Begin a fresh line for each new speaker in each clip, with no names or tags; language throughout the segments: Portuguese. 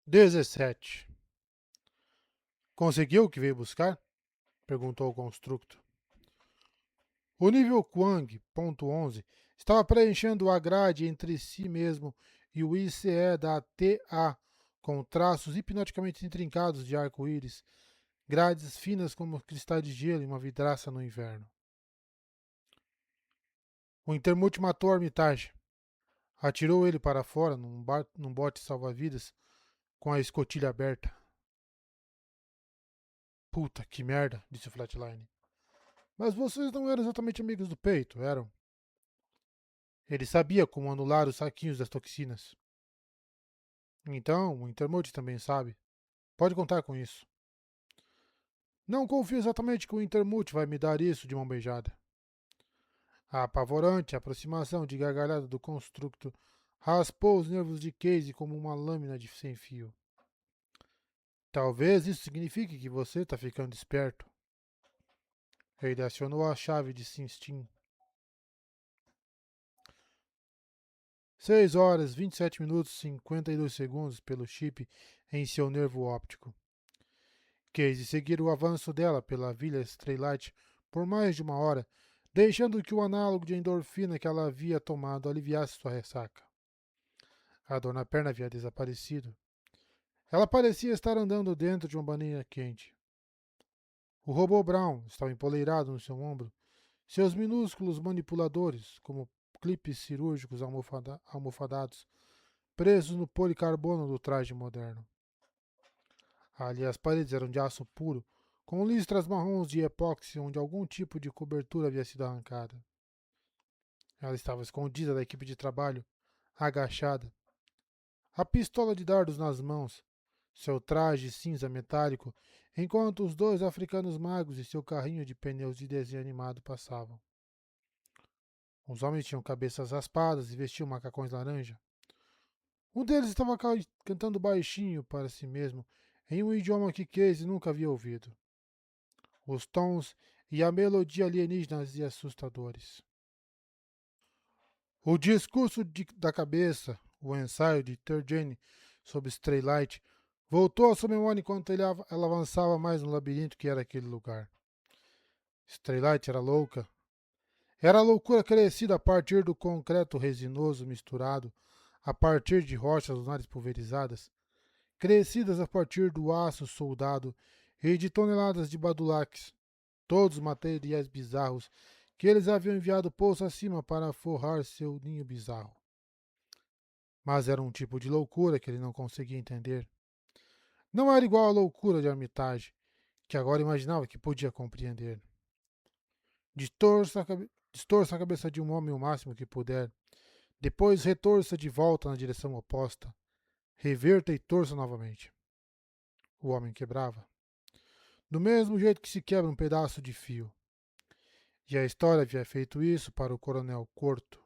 17. Conseguiu o que veio buscar? Perguntou o constructo. O nível Quang, ponto 11, estava preenchendo a grade entre si mesmo e o ICE da TA, com traços hipnoticamente intrincados de arco-íris, grades finas como cristais de gelo em uma vidraça no inverno. O Intermute matou Armitage. Atirou ele para fora num bote salva-vidas com a escotilha aberta. Puta que merda, disse o Flatline. Mas vocês não eram exatamente amigos do peito, eram? Ele sabia como anular os saquinhos das toxinas. Então, o Intermute também sabe. Pode contar com isso. Não confio exatamente que o Intermute vai me dar isso de mão beijada. A apavorante aproximação de gargalhada do construto raspou os nervos de Casey como uma lâmina de sem fio. Talvez isso signifique que você está ficando esperto. Ele acionou a chave de Sinstin. 6 horas, 27 minutos e 52 segundos pelo chip em seu nervo óptico. Casey seguira o avanço dela pela Vila Straylight por mais de uma hora, deixando que o análogo de endorfina que ela havia tomado aliviasse sua ressaca. A dor na perna havia desaparecido. Ela parecia estar andando dentro de uma banheira quente. O robô Brown estava empoleirado no seu ombro, seus minúsculos manipuladores, como clipes cirúrgicos almofadados, presos no policarbono do traje moderno. Ali as paredes eram de aço puro, com listras marrons de epóxi onde algum tipo de cobertura havia sido arrancada. Ela estava escondida da equipe de trabalho, agachada, a pistola de dardos nas mãos, seu traje cinza metálico, enquanto os dois africanos magos e seu carrinho de pneus de desenho animado passavam. Os homens tinham cabeças raspadas e vestiam macacões laranja. Um deles estava cantando baixinho para si mesmo, em um idioma que Casey nunca havia ouvido. Os tons e a melodia alienígenas e assustadores. O discurso da cabeça, o ensaio de Turgeon sobre Straylight, voltou à sua memória enquanto ela avançava mais no labirinto que era aquele lugar. Straylight era louca. Era a loucura crescida a partir do concreto resinoso misturado, a partir de rochas lunares pulverizadas, crescidas a partir do aço soldado e de toneladas de badulaques, todos materiais bizarros que eles haviam enviado poço acima para forrar seu ninho bizarro. Mas era um tipo de loucura que ele não conseguia entender. Não era igual à loucura de Armitage, que agora imaginava que podia compreender. Distorça a cabeça de um homem o máximo que puder, depois retorça de volta na direção oposta, reverta e torça novamente. O homem quebrava. Do mesmo jeito que se quebra um pedaço de fio. E a história havia feito isso para o coronel Corto.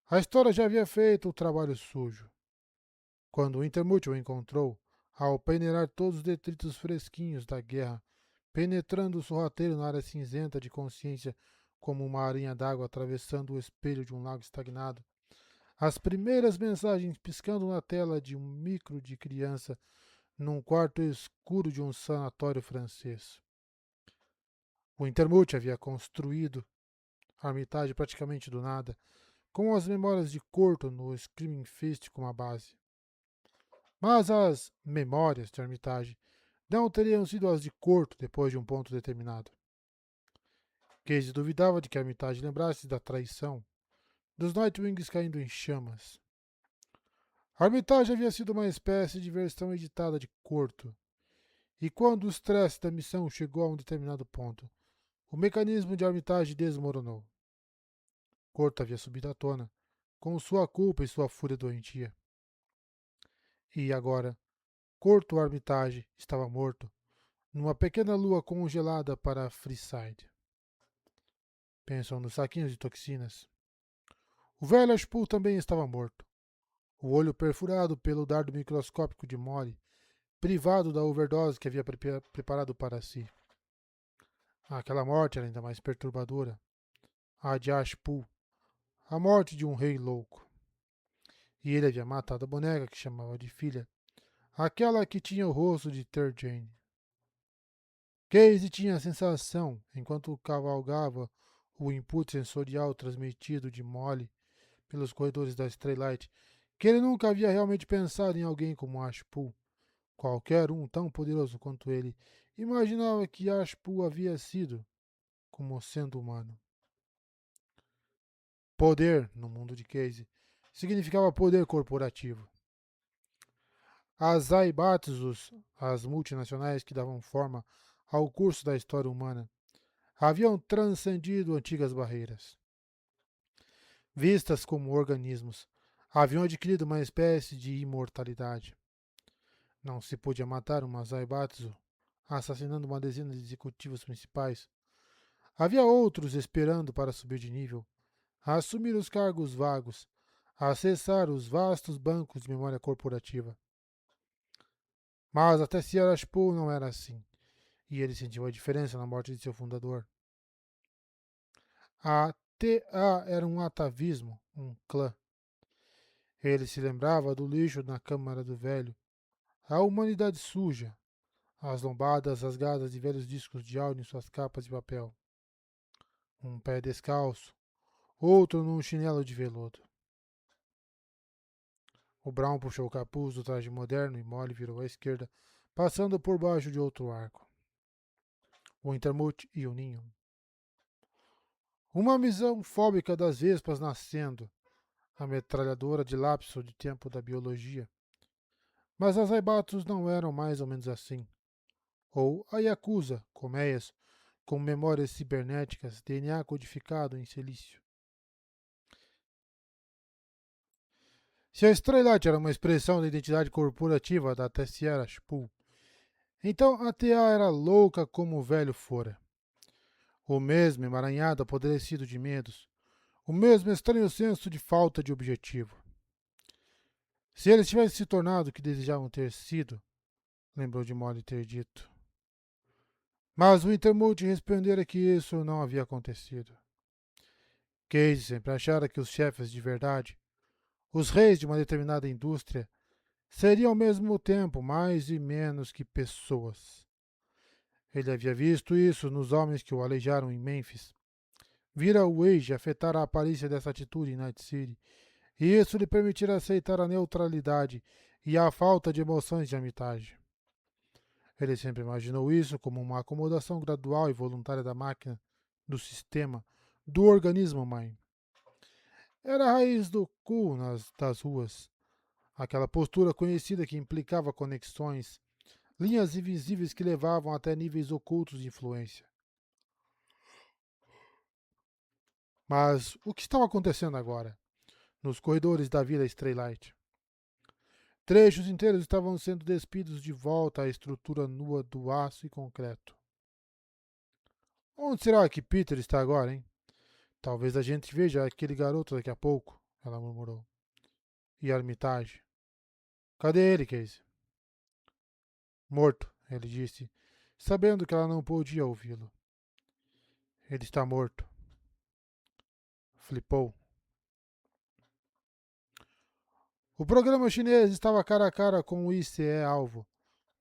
A história já havia feito o trabalho sujo. Quando o Intermute o encontrou, ao peneirar todos os detritos fresquinhos da guerra, penetrando o sorrateiro na área cinzenta de consciência como uma arinha d'água atravessando o espelho de um lago estagnado, as primeiras mensagens piscando na tela de um micro de criança num quarto escuro de um sanatório francês. O Intermute havia construído a Armitage praticamente do nada, com as memórias de Corto no Screaming Fist como a base. Mas as memórias de Armitage não teriam sido as de Corto depois de um ponto determinado. Casey duvidava de que Armitage lembrasse da traição, dos Nightwings caindo em chamas. Armitage havia sido uma espécie de versão editada de Corto, e quando o estresse da missão chegou a um determinado ponto, o mecanismo de Armitage desmoronou. Corto havia subido à tona, com sua culpa e sua fúria doentia. E agora, Corto Armitage estava morto, numa pequena lua congelada para Freeside. Pensam nos saquinhos de toxinas. O velho Ashpool também estava morto. O olho perfurado pelo dardo microscópico de Molly, privado da overdose que havia preparado para si. Aquela morte era ainda mais perturbadora. A de Ashpool. A morte de um rei louco. E ele havia matado a boneca que chamava de filha, aquela que tinha o rosto de Jane. Casey tinha a sensação, enquanto cavalgava o input sensorial transmitido de Molly pelos corredores da Straylight, que ele nunca havia realmente pensado em alguém como Ashpool. Qualquer um tão poderoso quanto ele imaginava que Ashpool havia sido, como sendo humano. Poder, no mundo de Casey, significava poder corporativo. As Zaibatsus, as multinacionais que davam forma ao curso da história humana, haviam transcendido antigas barreiras. Vistas como organismos, haviam adquirido uma espécie de imortalidade. Não se podia matar uma Zaibatsu assassinando uma dezena de executivos principais. Havia outros esperando para subir de nível, a assumir os cargos vagos, a acessar os vastos bancos de memória corporativa. Mas até Sierra Ashpool não era assim, e ele sentiu a diferença na morte de seu fundador. A TA era um atavismo, um clã. Ele se lembrava do lixo na câmara do velho, a humanidade suja, as lombadas rasgadas de velhos discos de áudio em suas capas de papel. Um pé descalço, outro num chinelo de veludo. O Brown puxou o capuz do traje moderno e Molly virou à esquerda, passando por baixo de outro arco. O Intermute e o Ninho. Uma visão fóbica das vespas nascendo, a metralhadora de lapso de tempo da biologia. Mas as Aibatos não eram mais ou menos assim. Ou a Yakuza, colmeias, com memórias cibernéticas, DNA codificado em silício. Se a Straylight era uma expressão da identidade corporativa da Tessiera Spool, então a TA era louca como o velho fora. O mesmo emaranhado apodrecido de medos, o mesmo estranho senso de falta de objetivo. Se eles tivessem se tornado o que desejavam ter sido, lembrou de Molly ter dito. Mas o Intermult respondera que isso não havia acontecido. Casey sempre achara que os chefes de verdade, os reis de uma determinada indústria, seriam ao mesmo tempo mais e menos que pessoas. Ele havia visto isso nos homens que o aleijaram em Memphis. Vira o Age afetar a aparência dessa atitude em Night City, e isso lhe permitirá aceitar a neutralidade e a falta de emoções de amizade. Ele sempre imaginou isso como uma acomodação gradual e voluntária da máquina, do sistema, do organismo mãe. Era a raiz do cool das ruas, aquela postura conhecida que implicava conexões, linhas invisíveis que levavam até níveis ocultos de influência. Mas o que estava acontecendo agora, nos corredores da Vila Straylight? Trechos inteiros estavam sendo despidos de volta à estrutura nua do aço e concreto. Onde será que Peter está agora, hein? Talvez a gente veja aquele garoto daqui a pouco, ela murmurou. E Armitage? Cadê ele, Casey? Morto, ele disse, sabendo que ela não podia ouvi-lo. Ele está morto. Flipou. O programa chinês estava cara a cara com o ICE-alvo,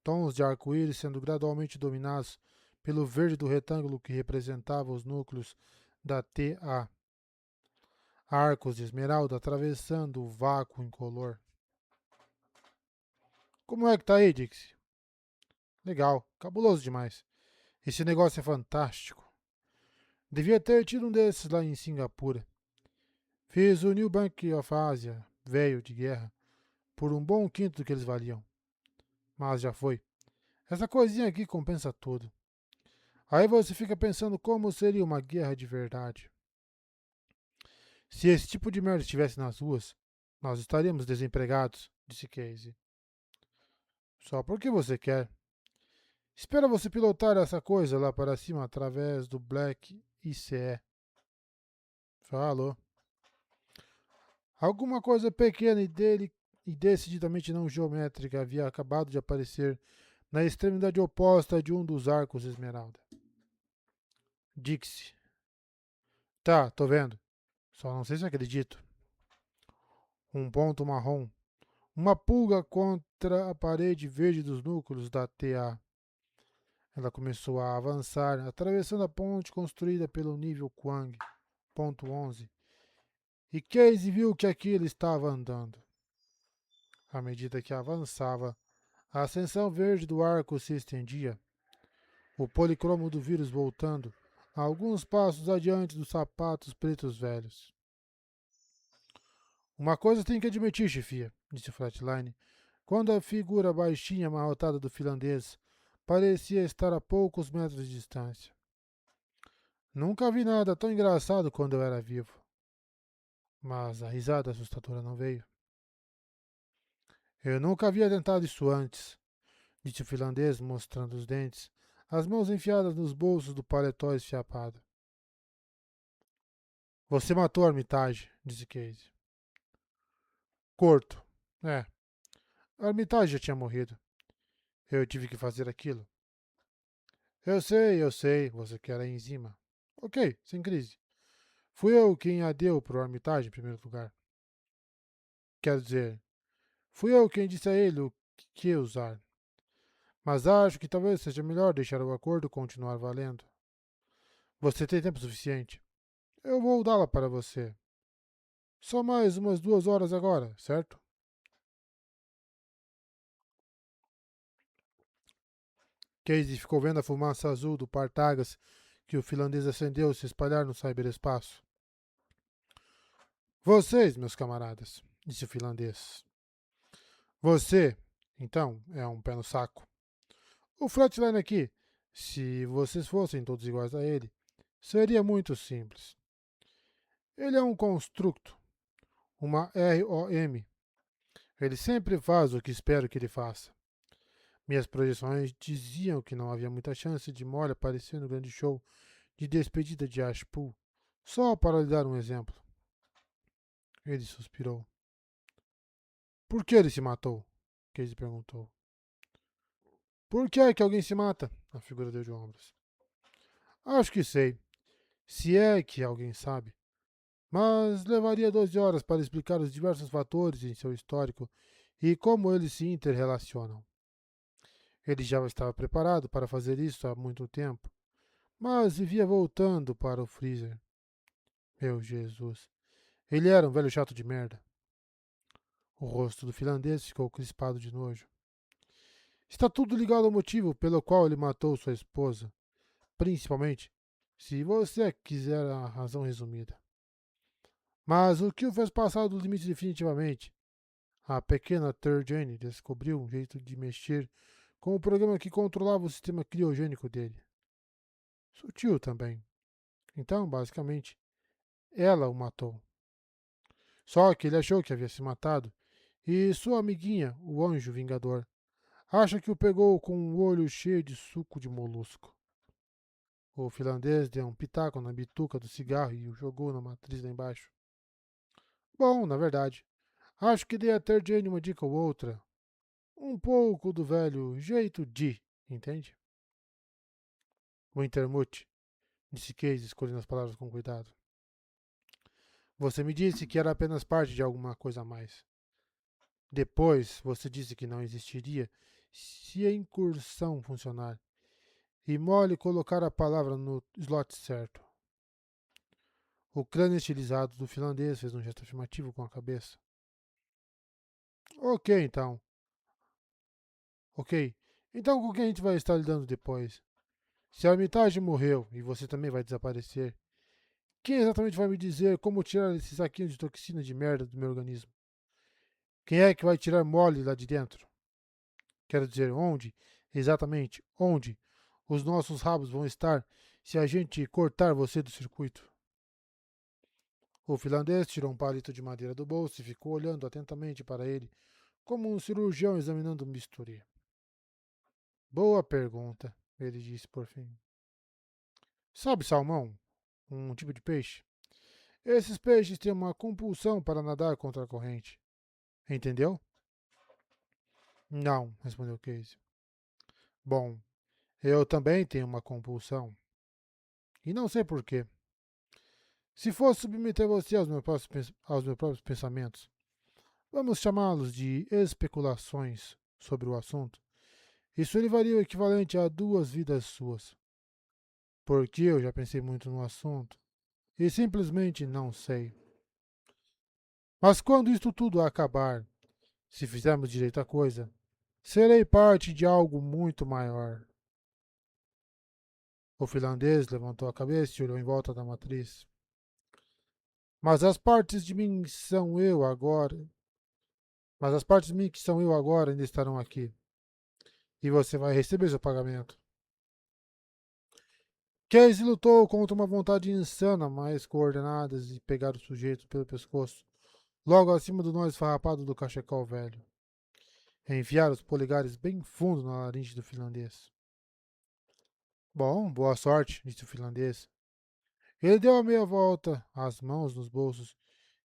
tons de arco-íris sendo gradualmente dominados pelo verde do retângulo que representava os núcleos da TA. Arcos de esmeralda atravessando o vácuo incolor. Como é que tá aí, Dixie? Legal, cabuloso demais. Esse negócio é fantástico. Devia ter tido um desses lá em Singapura. Fiz o New Bank of Asia, velho de guerra, por um bom quinto do que eles valiam. Mas já foi. Essa coisinha aqui compensa tudo. Aí você fica pensando como seria uma guerra de verdade. Se esse tipo de merda estivesse nas ruas, nós estaríamos desempregados, disse Casey. Só porque você quer. Espera você pilotar essa coisa lá para cima através do Black ICE. Falou. Alguma coisa pequena e decididamente não geométrica havia acabado de aparecer na extremidade oposta de um dos arcos esmeralda. Dixie. Tá, tô vendo. Só não sei se acredito. Um ponto marrom. Uma pulga contra a parede verde dos núcleos da TA. Ela começou a avançar, atravessando a ponte construída pelo nível Quang, ponto 11, e Casey viu que aquilo estava andando. À medida que avançava, a ascensão verde do arco se estendia, o policromo do vírus voltando, a alguns passos adiante dos sapatos pretos velhos. Uma coisa tem que admitir, chefia, disse Flatline, quando a figura baixinha amarrotada do finlandês parecia estar a poucos metros de distância. Nunca vi nada tão engraçado quando eu era vivo. Mas a risada assustadora não veio. Eu nunca havia tentado isso antes, disse o finlandês, mostrando os dentes, as mãos enfiadas nos bolsos do paletó esfiapado. Você matou a Armitage, disse Casey. Corto. É, a Armitage já tinha morrido. Eu tive que fazer aquilo. Eu sei, você quer a enzima. Ok, sem crise. Fui eu quem a deu pro Armitage em primeiro lugar. Quero dizer, fui eu quem disse a ele o que usar. Mas acho que talvez seja melhor deixar o acordo continuar valendo. Você tem tempo suficiente. Eu vou dá-la para você. Só mais umas 2 horas agora, certo? Casey ficou vendo a fumaça azul do Partagas que o finlandês acendeu se espalhar no cyberespaço. Vocês, meus camaradas, disse o finlandês. Você, então, é um pé no saco. O Flatline aqui, se vocês fossem todos iguais a ele, seria muito simples. Ele é um construto, uma ROM. Ele sempre faz o que espero que ele faça. Minhas projeções diziam que não havia muita chance de Molly aparecer no grande show de despedida de Ashpool, só para lhe dar um exemplo. Ele suspirou. Por que ele se matou? Casey perguntou. Por que é que alguém se mata? A figura deu de ombros. Acho que sei, se é que alguém sabe. Mas levaria 12 horas para explicar os diversos fatores em seu histórico e como eles se interrelacionam. Ele já estava preparado para fazer isso há muito tempo, mas vivia voltando para o freezer. Meu Jesus, ele era um velho chato de merda. O rosto do finlandês ficou crispado de nojo. Está tudo ligado ao motivo pelo qual ele matou sua esposa, principalmente se você quiser a razão resumida. Mas o que o fez passar do limite definitivamente? A pequena Turjane descobriu um jeito de mexer com o programa que controlava o sistema criogênico dele. Sutil também. Então, basicamente, ela o matou. Só que ele achou que havia se matado, e sua amiguinha, o anjo vingador, acha que o pegou com um olho cheio de suco de molusco. O finlandês deu um pitaco na bituca do cigarro e o jogou na matriz lá embaixo. Bom, na verdade, acho que dei a ter Jane uma dica ou outra. Um pouco do velho jeito de, entende? Wintermute, disse Case, escolhendo as palavras com cuidado. Você me disse que era apenas parte de alguma coisa a mais. Depois, você disse que não existiria se a incursão funcionar. E Molly colocar a palavra no slot certo. O crânio estilizado do finlandês fez um gesto afirmativo com a cabeça. Ok, então. Ok. Então com quem a gente vai estar lidando depois? Se a Armitage morreu e você também vai desaparecer, quem exatamente vai me dizer como tirar esse saquinho de toxina de merda do meu organismo? Quem é que vai tirar Molly lá de dentro? Quero dizer, onde, exatamente, onde os nossos rabos vão estar se a gente cortar você do circuito? O finlandês tirou um palito de madeira do bolso e ficou olhando atentamente para ele, como um cirurgião examinando um bisturi. Boa pergunta, ele disse por fim. Sabe salmão? Um tipo de peixe? Esses peixes têm uma compulsão para nadar contra a corrente. Entendeu? Não, respondeu Casey. Bom, eu também tenho uma compulsão. E não sei porquê. Se fosse submeter você aos meus próprios pensamentos, vamos chamá-los de especulações sobre o assunto, isso levaria o equivalente a 2 vidas suas. Porque eu já pensei muito no assunto e simplesmente não sei. Mas quando isto tudo acabar, se fizermos direito à coisa, serei parte de algo muito maior. O finlandês levantou a cabeça e olhou em volta da matriz. Mas as partes de mim são eu agora. Mas as partes de mim que são eu agora ainda estarão aqui. E você vai receber seu pagamento. Casey lutou contra uma vontade insana, mais coordenadas de pegar o sujeito pelo pescoço, logo acima do nós farrapado do cachecol velho. Enfiar os polegares bem fundo na laringe do finlandês. Bom, boa sorte, disse o finlandês. Ele deu a meia volta, as mãos nos bolsos,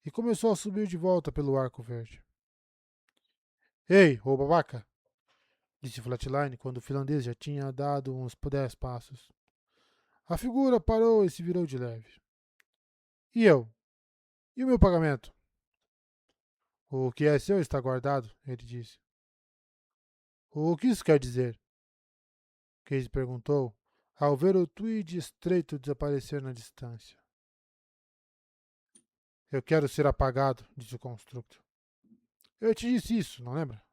e começou a subir de volta pelo arco verde. Ei, ô babaca! Disse Flatline quando o finlandês já tinha dado uns 10 passos. A figura parou e se virou de leve. E eu? E o meu pagamento? O que é seu está guardado, ele disse. O que isso quer dizer? Casey perguntou, ao ver o tweed estreito desaparecer na distância. Eu quero ser apagado, disse o constructor. Eu te disse isso, não lembra?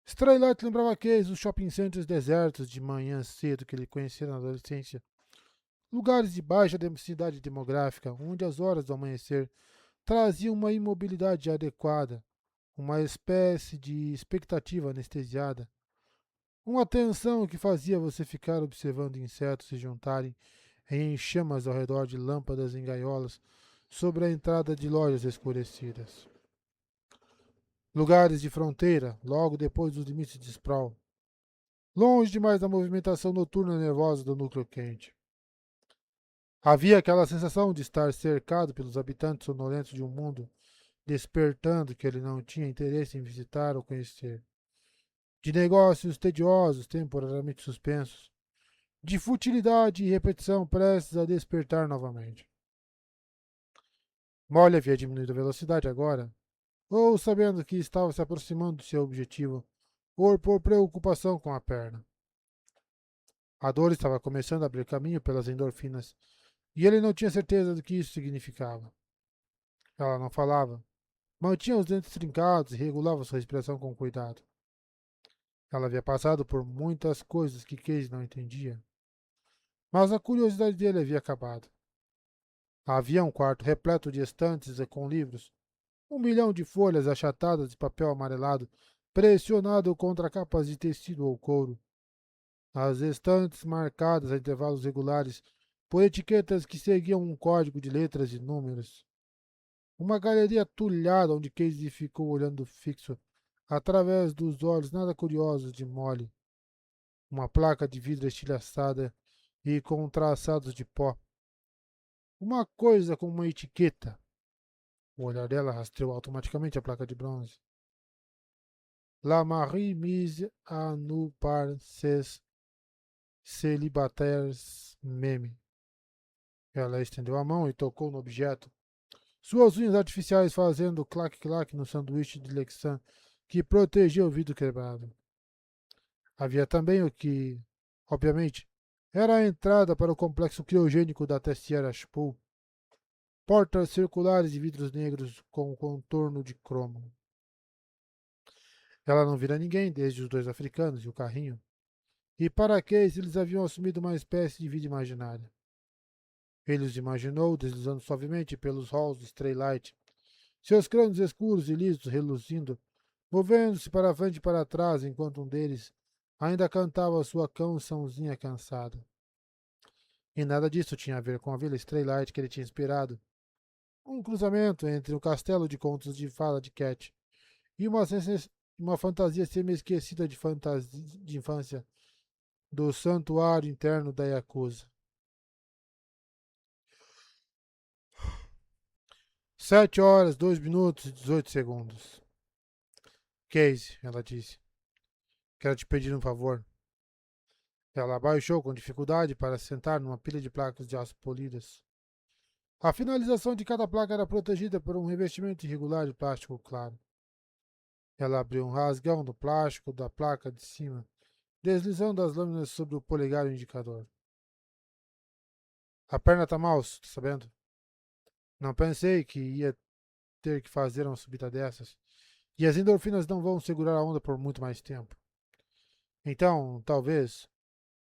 Straylight lembrava Casey os shopping centers desertos de manhã cedo que ele conhecia na adolescência. Lugares de baixa densidade demográfica, onde as horas do amanhecer traziam uma imobilidade adequada, uma espécie de expectativa anestesiada, uma tensão que fazia você ficar observando insetos se juntarem em chamas ao redor de lâmpadas em gaiolas sobre a entrada de lojas escurecidas. Lugares de fronteira, logo depois dos limites de sprawl, longe demais da movimentação noturna nervosa do núcleo quente. Havia aquela sensação de estar cercado pelos habitantes sonolentos de um mundo despertando que ele não tinha interesse em visitar ou conhecer, de negócios tediosos temporariamente suspensos, de futilidade e repetição prestes a despertar novamente. Molly havia diminuído a velocidade agora, ou sabendo que estava se aproximando do seu objetivo, ou por preocupação com a perna. A dor estava começando a abrir caminho pelas endorfinas, e ele não tinha certeza do que isso significava. Ela não falava, mantinha os dentes trincados e regulava sua respiração com cuidado. Ela havia passado por muitas coisas que Casey não entendia, mas a curiosidade dele havia acabado. Havia um quarto repleto de estantes com livros, 1 milhão de folhas achatadas de papel amarelado pressionado contra capas de tecido ou couro. As estantes marcadas a intervalos regulares por etiquetas que seguiam um código de letras e números. Uma galeria tulhada onde Casey ficou olhando fixo, através dos olhos nada curiosos de Molly. Uma placa de vidro estilhaçada e com traçados de pó. Uma coisa com uma etiqueta. O olhar dela rastreou automaticamente a placa de bronze. La Marie mise à nu par ses célibataires meme. Ela estendeu a mão e tocou no objeto. Suas unhas artificiais fazendo clac-clac no sanduíche de Lexan que protegia o vidro quebrado. Havia também o que, obviamente, era a entrada para o complexo criogênico da Tessiera Spool. Portas circulares de vidros negros com contorno de cromo. Ela não vira ninguém desde os 2 africanos e o carrinho. E para Case eles haviam assumido uma espécie de vida imaginária. Ele os imaginou deslizando suavemente pelos halls de Straylight, seus crânios escuros e lisos reluzindo, movendo-se para frente e para trás enquanto um deles ainda cantava sua cançãozinha cansada. E nada disso tinha a ver com a vila Straylight que ele tinha inspirado. Um cruzamento entre o castelo de contos de fala de Cat e uma fantasia semi-esquecida de infância do santuário interno da Yakuza. 7 horas, 2 minutos e 18 segundos. Casey, ela disse, quero te pedir um favor. Ela abaixou com dificuldade para se sentar numa pilha de placas de aço polidas. A finalização de cada placa era protegida por um revestimento irregular de plástico claro. Ela abriu um rasgão no plástico da placa de cima, deslizando as lâminas sobre o polegar e o indicador. A perna tá mal, tá sabendo? Não pensei que ia ter que fazer uma subida dessas. E as endorfinas não vão segurar a onda por muito mais tempo. Então, talvez,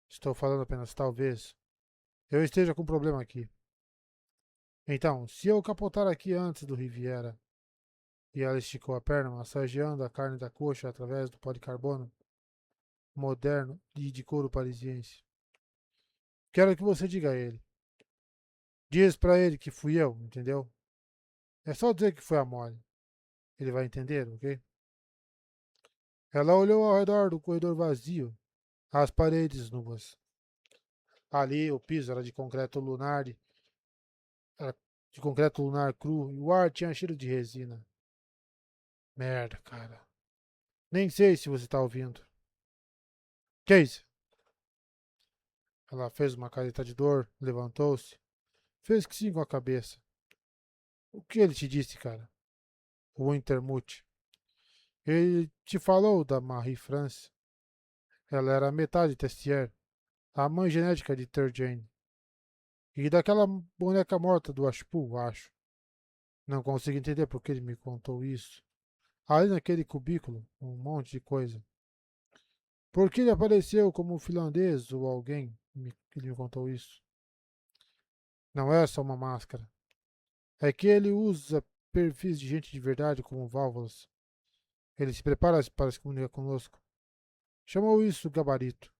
estou falando apenas talvez, eu esteja com um problema aqui. Então, se eu capotar aqui antes do Riviera, e ela esticou a perna, massageando a carne da coxa através do pó de carbono moderno e de couro parisiense. Quero que você diga a ele. Diz pra ele que fui eu, entendeu? É só dizer que foi a Molly. Ele vai entender, ok? Ela olhou ao redor do corredor vazio, as paredes nuas. Ali, o piso era de concreto lunar, era de concreto lunar cru, e o ar tinha cheiro de resina. Merda, cara. Nem sei se você tá ouvindo. Case! Ela fez uma careta de dor, levantou-se, fez que sim com a cabeça. O que ele te disse, cara? O Wintermute. Ele te falou da Marie-France. Ela era metade Testier, a mãe genética de Turjane. E daquela boneca morta do Ashpool, acho. Não consigo entender por que ele me contou isso. Ali naquele cubículo, um monte de coisa. Por que ele apareceu como um finlandês ou alguém? Ele me contou isso. Não é só uma máscara. É que ele usa perfis de gente de verdade como válvulas. Ele se prepara para se comunicar conosco. Chamou isso gabarito.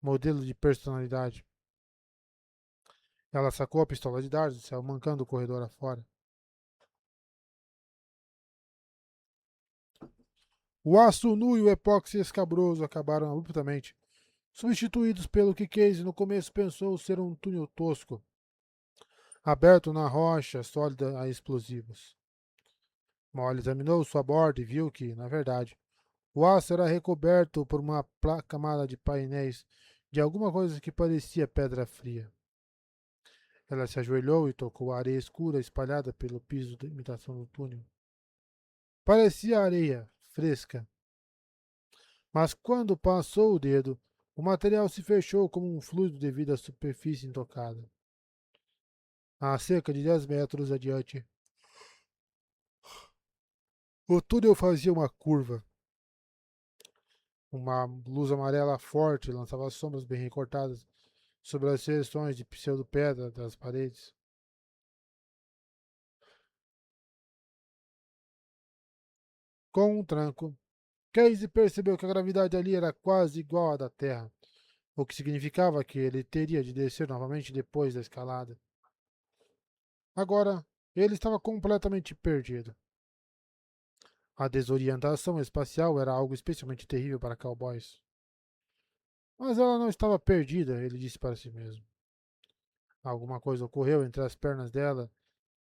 Modelo de personalidade. Ela sacou a pistola de dardos e saiu mancando o corredor afora. O aço nu e o epóxi escabroso acabaram abruptamente, substituídos pelo que Casey no começo pensou ser um túnel tosco, aberto na rocha sólida a explosivos. Molly examinou sua borda e viu que, na verdade, o aço era recoberto por uma camada de painéis de alguma coisa que parecia pedra fria. Ela se ajoelhou e tocou a areia escura espalhada pelo piso de imitação do túnel. Parecia areia, fresca. Mas quando passou o dedo, o material se fechou como um fluido devido à superfície intocada. A cerca de 10 metros adiante, o túnel fazia uma curva. Uma luz amarela forte lançava sombras bem recortadas sobre as seções de pseudo-pedra das paredes. Com um tranco, Casey percebeu que a gravidade ali era quase igual à da Terra, o que significava que ele teria de descer novamente depois da escalada. Agora, ele estava completamente perdido. A desorientação espacial era algo especialmente terrível para cowboys. Mas ela não estava perdida, ele disse para si mesmo. Alguma coisa ocorreu entre as pernas dela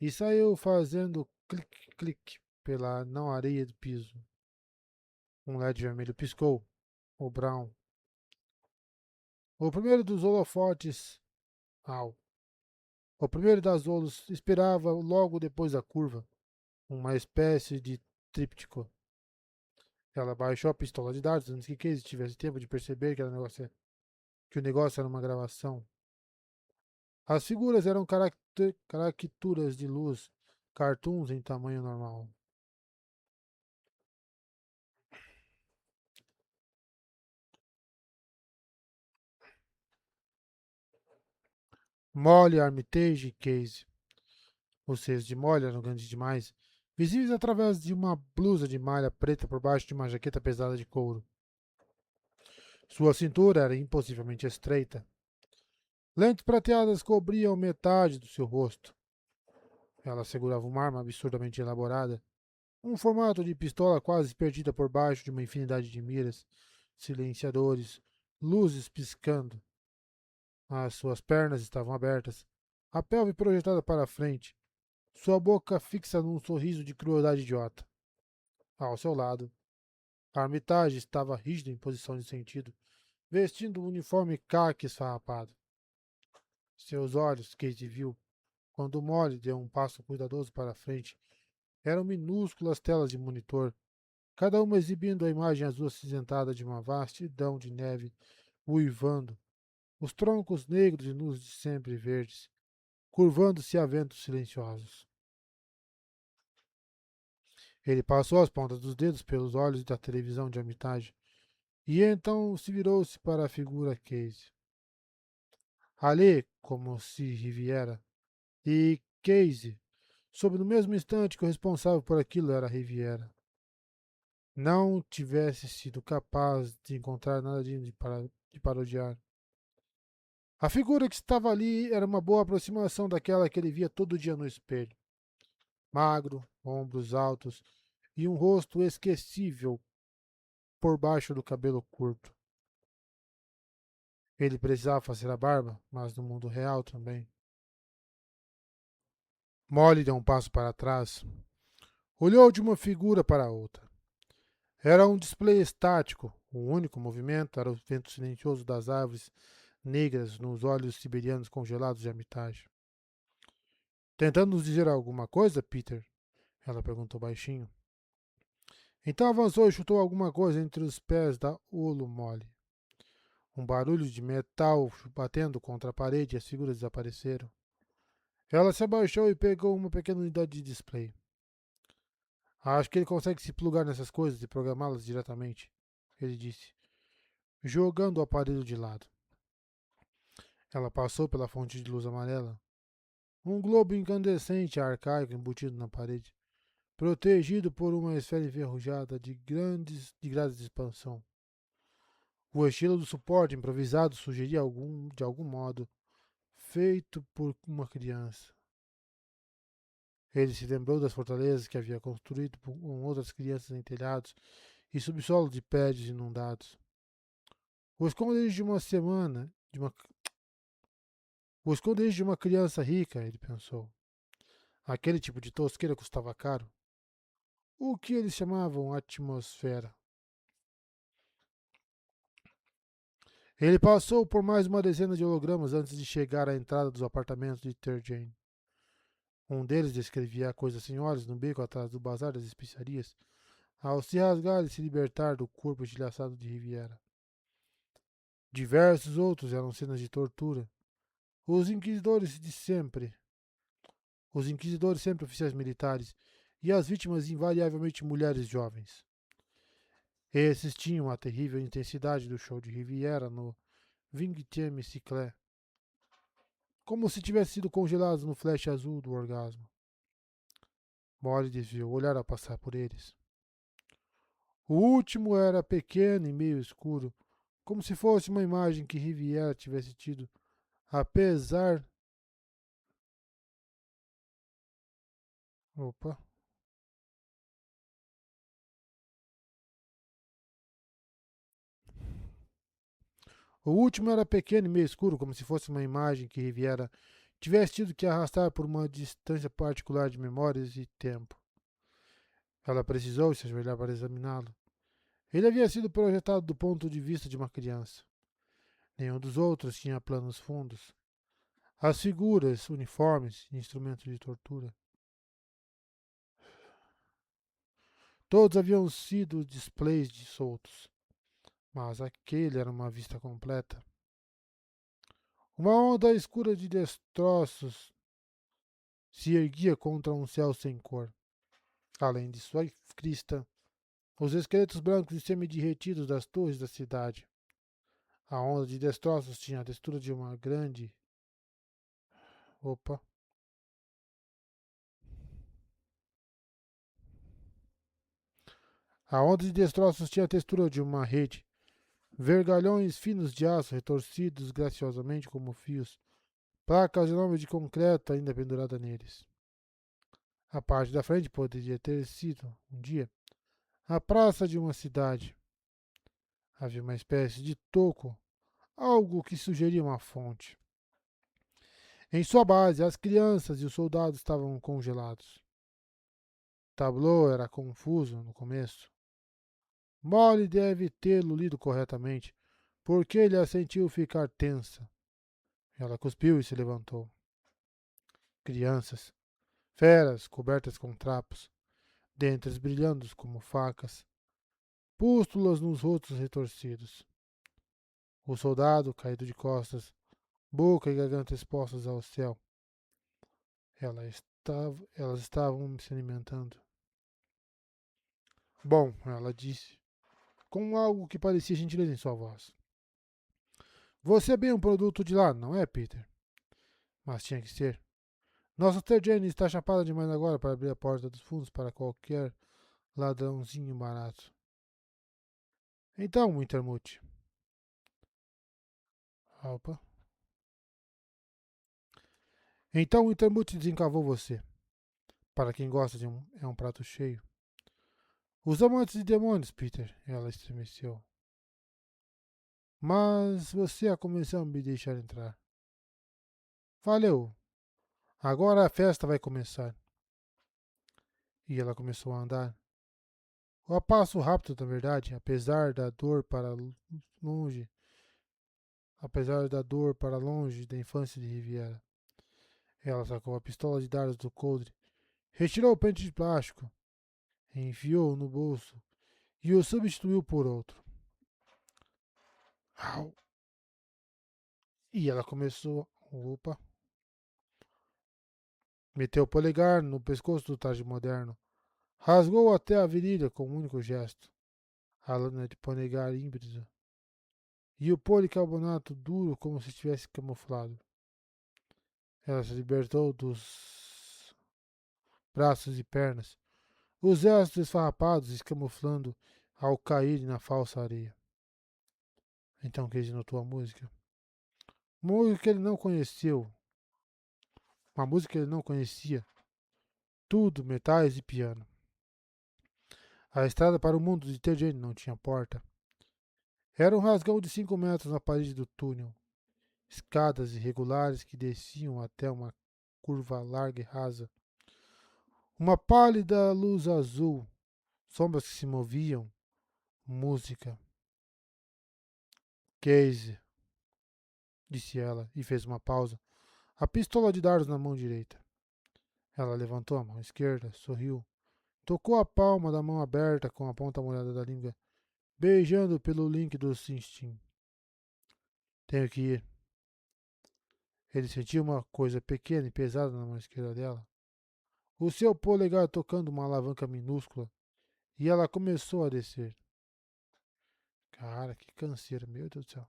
e saiu fazendo clique-clique pela não areia do piso. Um LED vermelho piscou. O Brown. O primeiro dos holofotes. Au. O primeiro das holos esperava logo depois da curva. Uma espécie de tríptico. Ela baixou a pistola de dardos antes que Casey tivesse tempo de perceber que o negócio era uma gravação. As figuras eram caricaturas de luz, cartoons em tamanho normal. Molly, Armitage e Casey. Os seios de Molly eram grandes demais, visíveis através de uma blusa de malha preta por baixo de uma jaqueta pesada de couro. Sua cintura era impossivelmente estreita. Lentes prateadas cobriam metade do seu rosto. Ela segurava uma arma absurdamente elaborada, um formato de pistola quase perdida por baixo de uma infinidade de miras, silenciadores, luzes piscando. As suas pernas estavam abertas, a pelve projetada para a frente, sua boca fixa num sorriso de crueldade idiota. Ao seu lado, a Armitage estava rígida em posição de sentido, vestindo um uniforme caque esfarrapado. Seus olhos, Kate viu, Quando Molly deu um passo cuidadoso para frente, eram minúsculas telas de monitor, cada uma exibindo a imagem azul acinzentada de uma vastidão de neve uivando, os troncos negros e nus de sempre verdes, curvando-se a ventos silenciosos. Ele passou as pontas dos dedos pelos olhos da televisão de Armitage, e então se virou-se para a figura Casey. Ali, como se Riviera, e Casey, soube no mesmo instante que o responsável por aquilo era Riviera. Não tivesse sido capaz de encontrar nada digno de parodiar. A figura que estava ali era uma boa aproximação daquela que ele via todo dia no espelho. Magro, ombros altos e um rosto esquecível por baixo do cabelo curto. Ele precisava fazer a barba, mas no mundo real também. Molly deu um passo para trás. Olhou de uma figura para a outra. Era um display estático. O único movimento era o vento silencioso das árvores negras nos olhos siberianos congelados de Armitage. Tentando nos dizer alguma coisa, Peter? Ela perguntou baixinho. Então avançou e chutou alguma coisa entre os pés da Ulu Molly. Um barulho de metal batendo contra a parede e as figuras desapareceram. Ela se abaixou e pegou uma pequena unidade de display. Acho que ele consegue se plugar nessas coisas e programá-las diretamente, ele disse, jogando o aparelho de lado. Ela passou pela fonte de luz amarela. Um globo incandescente arcaico embutido na parede, protegido por uma esfera enferrujada de grades de expansão. O estilo do suporte improvisado sugeria de algum modo, feito por uma criança. Ele se lembrou das fortalezas que havia construído com outras crianças em telhados e subsolo de prédios inundados. O esconderijo de uma semana, o esconderijo de uma criança rica, ele pensou. Aquele tipo de tosqueira custava caro. O que eles chamavam atmosfera. Ele passou por mais uma dezena de hologramas antes de chegar à entrada dos apartamentos de Terjane. Um deles descrevia a coisa sem olhos no beco atrás do bazar das especiarias, ao se rasgar e se libertar do corpo estilhaçado de Riviera. Diversos outros eram cenas de tortura. Os inquisidores de sempre. Os inquisidores sempre oficiais militares, e as vítimas invariavelmente mulheres jovens. Esses tinham a terrível intensidade do show de Riviera no 20e Ciclé, como se tivessem sido congelados no flash azul do orgasmo. Molly desviou o olhar ao passar por eles. O último era pequeno e meio escuro, como se fosse uma imagem que Riviera tivesse tido, apesar. Opa! O último era pequeno e meio escuro, como se fosse uma imagem que Riviera tivesse tido que arrastar por uma distância particular de memórias e tempo. Ela precisou se ajoelhar para examiná-lo. Ele havia sido projetado do ponto de vista de uma criança. Nenhum dos outros tinha planos fundos. As figuras, uniformes e instrumentos de tortura. Todos haviam sido displays de soltos, mas aquele era uma vista completa. Uma onda escura de destroços se erguia contra um céu sem cor. Além de sua crista, os esqueletos brancos e semi-derretidos das torres da cidade. A onda de destroços tinha a textura de uma grande. Opa! A onda de destroços tinha a textura de uma rede. Vergalhões finos de aço retorcidos graciosamente como fios. Placas enormes de concreto ainda pendurada neles. A parte da frente poderia ter sido, um dia, a praça de uma cidade. Havia uma espécie de toco, algo que sugeria uma fonte. Em sua base, as crianças e os soldados estavam congelados. O tableau era confuso no começo. Molly deve tê-lo lido corretamente, porque ele a sentiu ficar tensa. Ela cuspiu e se levantou. crianças, feras cobertas com trapos, dentes brilhando como facas, pústulas nos rostos retorcidos. O soldado caído de costas, boca e garganta expostas ao céu. Elas estavam se alimentando. Bom, ela disse, com algo que parecia gentileza em sua voz. Você é bem um produto de lá, não é, Peter? Mas tinha que ser. Nossa Tia Jane está chapada demais agora para abrir a porta dos fundos para qualquer ladrãozinho barato. Então, Wintermute. Opa. Então, Wintermute desencavou você. Para quem gosta de é um prato cheio. Os amantes de demônios, Peter. Ela estremeceu. Mas você a convenceu a me deixar entrar. Valeu. Agora a festa vai começar. E ela começou a andar. A passo rápido, na verdade, longe, apesar da dor para longe da infância de Riviera. Ela sacou a pistola de dardos do coldre, retirou o pente de plástico, enfiou-o no bolso e o substituiu por outro. Au! E ela começou. Opa! Meteu o polegar no pescoço do traje moderno. Rasgou até a virilha com um único gesto. A lâmina de polegar híbrida. E o policarbonato duro como se estivesse camuflado. Ela se libertou dos braços e pernas, os restos esfarrapados escamuflando ao cair na falsa areia. Então Casey notou a música. Música que ele não conheceu. Uma música que ele não conhecia. Tudo, metais e piano. A estrada para o mundo de T.J. não tinha porta. Era um rasgão de 5 metros na parede do túnel. Escadas irregulares que desciam até uma curva larga e rasa. Uma pálida luz azul. Sombras que se moviam. Música. Casey, disse ela, e fez uma pausa. A pistola de dardos na mão direita. Ela levantou a mão esquerda, sorriu. Tocou a palma da mão aberta com a ponta molhada da língua, beijando pelo link do Sinstin. Tenho que ir. Ele sentiu uma coisa pequena e pesada na mão esquerda dela. O seu polegar tocando uma alavanca minúscula. E ela começou a descer. Cara, que canseira, meu Deus do céu.